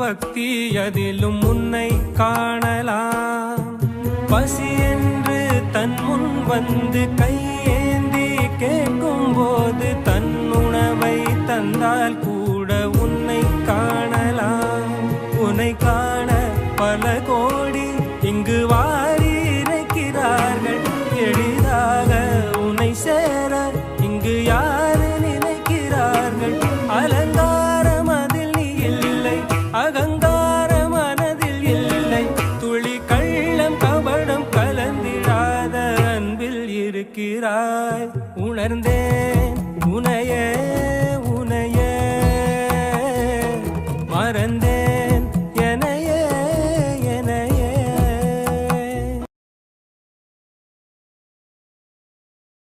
பக்தி அதிலும் உன்னை காணலாம். பசி என்று தன் முன் வந்து கையேந்தி கேட்கும் போது தன் உணவை தந்தால் கூட உன்னை காணலாம். உன்னை காண பல கோடி இங்கு வாரி இறைக்கிறார்கள். எளிதாக உன்னை சேர இங்கு யாரு நினைக்கிறார்கள். அலங்காரம் அதில் நீ இல்லை, அகங்கார மனதில் இல்லை. துளி கள்ளம் கபடம் கலந்திடாத அன்பில் இருக்கிறாய். உணர்ந்தேன் உனையே